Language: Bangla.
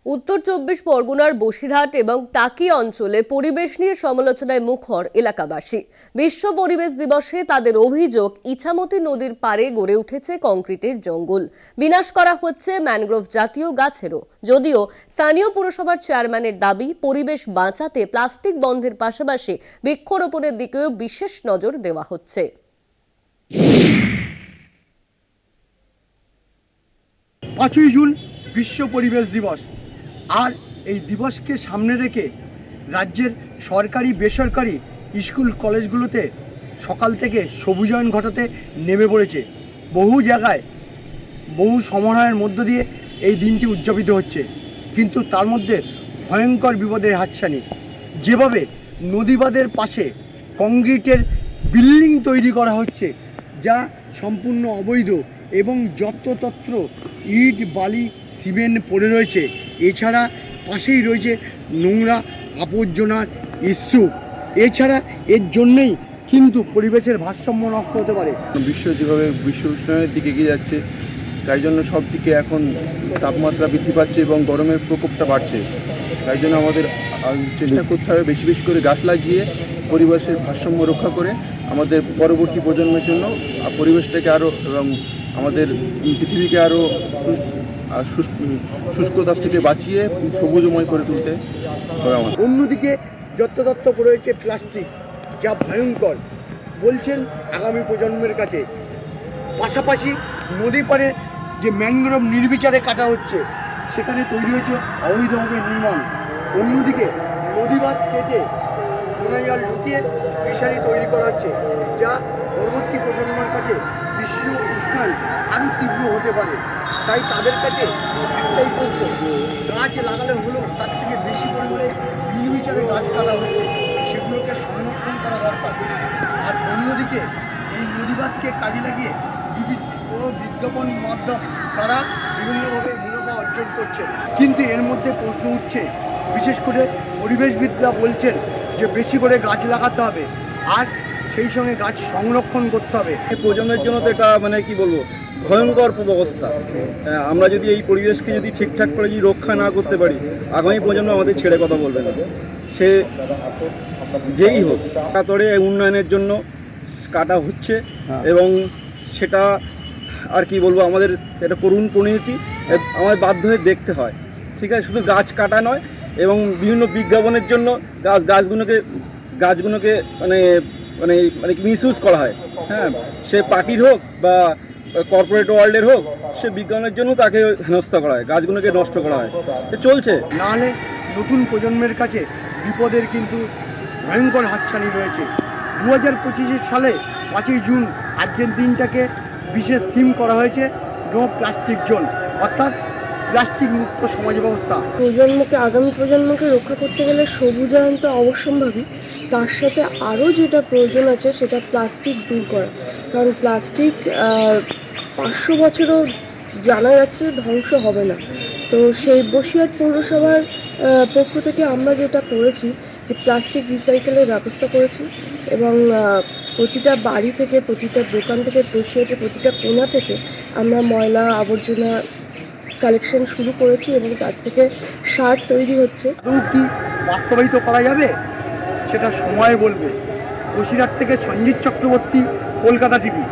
উত্তর চব্বিশ পরগনার বসিরহাট এবং টাকি অঞ্চলে পরিবেশ নিয়ে সমালোচনায় মুখর এলাকাবাসী। বিশ্ব পরিবেশ দিবসে তাদের অভিযোগ, ইছামতি নদীর পাড়ে গড়ে উঠেছে কংক্রিটের জঙ্গল, বিনাশ করা হচ্ছে ম্যানগ্রোভ জাতীয় গাছেরও। যদিও স্থানীয় পুরসভার চেয়ারম্যানের দাবি, পরিবেশ বাঁচাতে প্লাস্টিক বন্ধের পাশাপাশি বৃক্ষরোপণের দিকেও বিশেষ নজর দেওয়া হচ্ছে। 5ই জুন বিশ্ব পরিবেশ দিবস, আর এই দিবসকে সামনে রেখে রাজ্যের সরকারি বেসরকারি স্কুল কলেজগুলোতে সকাল থেকে সবুজায়ন ঘটাতে নেমে পড়েছে। বহু জায়গায় বহু সমারোহের মধ্য দিয়ে এই দিনটি উদযাপিত হচ্ছে, কিন্তু তার মধ্যে ভয়ঙ্কর বিপদের হাতছানি। যেভাবে নদীবাঁধের পাশে কংক্রিটের বিল্ডিং তৈরি করা হচ্ছে, যা সম্পূর্ণ অবৈধ এবং যত্রতত্র ইট বালি সিমেন্ট পড়ে রয়েছে। এছাড়া পাশেই রয়েছে নোংরা আবর্জনার স্তূপ। এছাড়া এর জন্যেই কিন্তু পরিবেশের ভারসাম্য নষ্ট হতে পারে। যেভাবে বিশ্ব উষ্ণায়নের দিকে এগিয়ে যাচ্ছে, তাই জন্য সব দিকে এখন তাপমাত্রা বৃদ্ধি পাচ্ছে এবং গরমের প্রকোপটা বাড়ছে। তাই জন্য আমাদের চেষ্টা করতে হবে বেশি বেশি করে গাছ লাগিয়ে পরিবেশের ভারসাম্য রক্ষা করে আমাদের পরবর্তী প্রজন্মের জন্য পরিবেশটাকে আরও এবং আমাদের পৃথিবীকে আরও শুষ্কতা থেকে বাঁচিয়ে সবুজময় করে তুলতে হবে আমাদের। অন্যদিকে যত্রতত্র পড়ে রয়েছে প্লাস্টিক, যা ভয়ঙ্কর বলছেন আগামী প্রজন্মের কাছে। পাশাপাশি নদী পাড়ে যে ম্যানগ্রোভ নির্বিচারে কাটা হচ্ছে, সেখানে তৈরি হয়েছে অবৈধভাবে নির্মাণ। অন্যদিকে নদীবাঁধ কেটে নোনা জল ঢুকিয়ে ফিশারি তৈরি করা হচ্ছে, যা পরবর্তী প্রজন্মের কাছে বিশ্ব উষ্ণায়ন আরও তীব্র হতে পারে। তাই তাদের কাছে একটাই প্রশ্ন, গাছ লাগালে হলেও তার থেকে বেশি পরিমাণে নির্বিচারে গাছ কাটা হচ্ছে, সেগুলোকে সংরক্ষণ করা দরকার। আর অন্যদিকে এই নদীবাঁধকে কাজে লাগিয়ে বিভিন্ন বিজ্ঞাপন মাধ্যম তারা বিভিন্নভাবে মুনাফা অর্জন করছে। কিন্তু এর মধ্যে প্রশ্ন উঠছে, বিশেষ করে পরিবেশবিদরা বলছেন যে বেশি করে গাছ লাগাতে হবে, আর সেই সঙ্গে গাছ সংরক্ষণ করতে হবে। প্রজন্মের জন্য তো এটা কি বলবো, ভয়ঙ্কর অবস্থা। আমরা যদি এই পরিবেশকে যদি ঠিকঠাক করে যদি রক্ষা না করতে পারি, আগামী প্রজন্ম আমাদের ছেড়ে কথা বলবে না। সে যেই হোক, তারপরে উন্নয়নের জন্য কাটা হচ্ছে এবং সেটা আর কি বলবো, আমাদের এটা করুণ পরিণতি আমাদের বাধ্য হয়ে দেখতে হয়। ঠিক আছে, শুধু গাছ কাটা নয়, এবং বিভিন্ন বিজ্ঞাপনের জন্য গাছগুলোকে মানে মানে মানে মিসইউজ করা হয়। হ্যাঁ, সে পার্টির হোক বা কর্পোরেট ওয়ার্ল্ডের হোক, সে বিজ্ঞানের জন্য তাকে হেনস্থা করা হয়, গাছগুলোকে নষ্ট করা হয়। চলছে। নাহলে নতুন প্রজন্মের কাছে বিপদের কিন্তু ভয়ঙ্কর হাতছানি রয়েছে। 2025 সালে 5ই জুন আজকের দিনটাকে বিশেষ থিম করা হয়েছে নো প্লাস্টিক জোন, অর্থাৎ প্লাস্টিক মুক্ত সমাজ ব্যবস্থা। আগামী প্রজন্মকে রক্ষা করতে গেলে সবুজায়ন তো অবশ্যম্ভাবী, তার সাথে আরও যেটা প্রয়োজন আছে সেটা প্লাস্টিক দূর করা। কারণ প্লাস্টিক 500 বছরও জানা যাচ্ছে ধ্বংস হবে না। তো সেই বসিরহাট পৌরসভার পক্ষ থেকে আমরা যেটা করেছি, যে প্লাস্টিক রিসাইকেলের ব্যবস্থা করেছি, এবং প্রতিটা বাড়ি থেকে, প্রতিটা দোকান থেকে, বসিরহাটের প্রতিটা কোণা থেকে আমরা ময়লা আবর্জনা কালেকশন শুরু করেছি এবং তার থেকে সার তৈরি হচ্ছে। কি বাস্তবায়িত করা যাবে সেটা সময় বলবে। বসিরহাট থেকে সঞ্জিত চক্রবর্তী, কলকাতা টিভি।